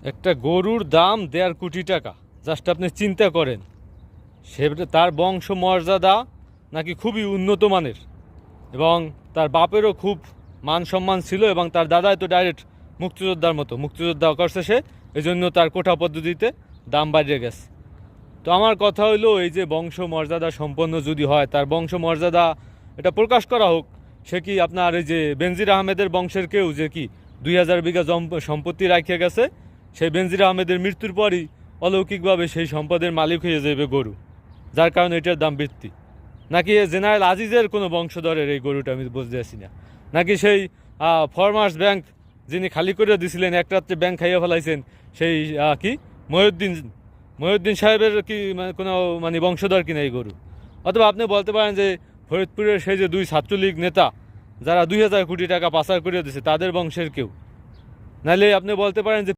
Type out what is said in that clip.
একটা গরুর দাম 1.5 কোটি টাকা। জাস্ট আপনি চিন্তা করেন, সে তার বংশ মর্যাদা নাকি খুবই উন্নত মানের, এবং তার বাপেরও খুব মান সম্মান ছিল, এবং তার দাদাই তো ডাইরেক্ট মুক্তিযোদ্ধার মতো মুক্তিযোদ্ধা করছে সে, এই জন্য তার কোঠা পদ্ধতিতে দাম বাড়িয়ে গেছে। তো আমার কথা হইলো, এই যে বংশ মর্যাদা সম্পন্ন যদি হয়, তার বংশ মর্যাদা এটা প্রকাশ করা হোক। সে কি আপনার এই যে বেনজির আহমেদের বংশের কেউ যে কি 2000 বিঘা সম্পত্তি রাখিয়ে গেছে, সেই বেনজির আহমেদের মৃত্যুর পরই অলৌকিকভাবে সেই সম্পদের মালিক হয়ে যাবে গরু, যার কারণে এটার দাম বৃদ্ধি? নাকি জেনারেল আজিজের কোনো বংশধরের এই গরুটা, আমি বুঝতে পারছি না। নাকি সেই ফরমার্স ব্যাংক যিনি খালি করে দিয়েছিলেন, এক রাত্রে ব্যাংক খাইয়ে ফেলাইছেন, সেই কি মহিউদ্দিন মহিউদ্দিন সাহেবের কি কোনো বংশধর কিনা এই গরু? অথবা আপনি বলতে পারেন যে ফরিদপুরের সেই যে 2 ছাত্রলীগ নেতা যারা 2000 কোটি টাকা পাচার করে দিয়েছে, তাদের বংশের কেউ। নাহলে আপনি বলতে পারেন যে